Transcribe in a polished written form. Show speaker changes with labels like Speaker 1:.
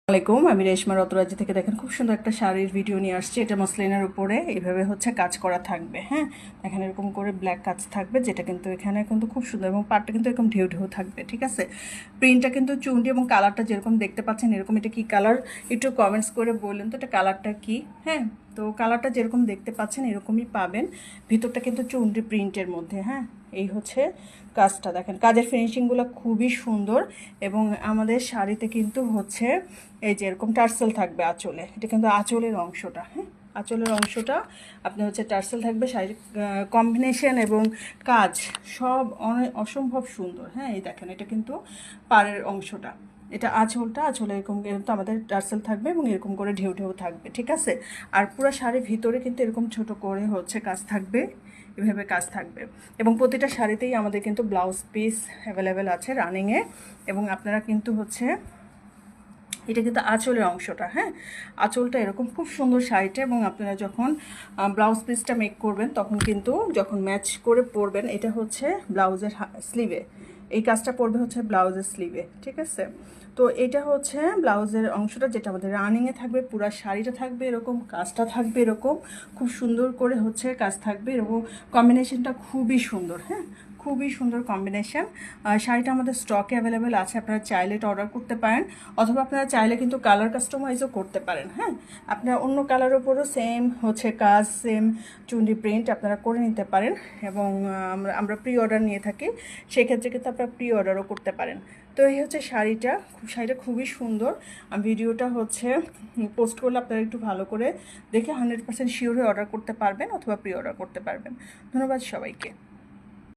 Speaker 1: আসসালামাইকুম, আমি রেশমা রতরাজি থেকে। দেখেন খুব সুন্দর একটা শাড়ির ভিডিও নিয়ে আসছি। এটা মসলিনের উপরে এইভাবে কাজ করা থাকবে। হ্যাঁ, দেখেন এরকম করে ব্ল্যাক কাজ থাকবে, যেটা কিন্তু এখানে কিন্তু খুব সুন্দর, এবং পাটটা কিন্তু এরকম ঢেউ ঢেউ থাকবে। ঠিক আছে, প্রিন্টটা কিন্তু চুন্ডি, এবং কালারটা যেরকম দেখতে পাচ্ছেন এরকম। এটা কি কালার একটু কমেন্টস করে বললেন তো, এটা কালারটা কি? হ্যাঁ, তো কালারটা যেরকম দেখতে পাচ্ছেন এরকমই পাবেন। ভিতরটা কিন্তু চুন্ডি প্রিন্টের মধ্যে। হ্যাঁ, এই কাজটা দেখেন, কাজের ফিনিশিংগুলো খুবই সুন্দর। এবং আমাদের শাড়িতে কিন্তু এই যে এরকম টার্সেল থাকবে আঁচলে। এটা কিন্তু আঁচলের অংশটা। হ্যাঁ, আঁচলের অংশটা আপনি টার্সেল থাকবে। শাড়ির কম্বিনেশন এবং কাজ সব অসম্ভব সুন্দর। হ্যাঁ, এই দেখেন এটা কিন্তু পাড়ের অংশটা, এটা আঁচলে এরকম কিন্তু আমাদের টার্সেল থাকবে, এবং এরকম করে ঢেউ ঢেউ থাকবে। ঠিক আছে, আর পুরো শাড়ির ভিতরে কিন্তু এরকম ছোট করে কাজ থাকবে, এভাবে কাজ থাকবে। এবং প্রতিটা শাড়িতেই আমাদের কিন্তু ব্লাউজ পিস অ্যাভেলেবেল আছে রানিংয়ে। এবং আপনারা কিন্তু এটা কিন্তু আঁচলের অংশটা। হ্যাঁ, আঁচলটা এরকম খুব সুন্দর শাড়িটা। এবং আপনারা যখন ব্লাউজ পিসটা মেক করবেন তখন কিন্তু যখন ম্যাচ করে পরবেন, এটা ব্লাউজের স্লিভে, এই কাজটা পরবে ব্লাউজের স্লিভে। ঠিক আছে, তো এটা ব্লাউজের অংশটা, যেটা আমাদের রানিংয়ে থাকবে। পুরো শাড়িটা থাকবে এরকম, কাজটা থাকবে এরকম, খুব সুন্দর করে কাজ থাকবে এরকম। কম্বিনেশনটা খুবই সুন্দর। হ্যাঁ, খুবই সুন্দর কম্বিনেশন। শাড়িটা আমাদের স্টকে অ্যাভেলেবেল আছে, আপনারা চাইলে এটা অর্ডার করতে পারেন, অথবা আপনারা চাইলে কিন্তু কালার কাস্টমাইজও করতে পারেন। হ্যাঁ, আপনারা অন্য কালারের উপরও সেম কাজ, সেম চুন্ডি প্রিন্ট আপনারা করে নিতে পারেন। এবং আমরা প্রি অর্ডার নিয়ে থাকি, সেক্ষেত্রে কিন্তু আপনারা প্রি অর্ডারও করতে পারেন। তো এই শাড়িটা খুবই সুন্দর। ভিডিওটা পোস্ট করলে আপনারা একটু ভালো করে দেখে 100% শিওর হয়ে অর্ডার করতে পারবেন, অথবা প্রি অর্ডার করতে পারবেন। ধন্যবাদ সবাইকে।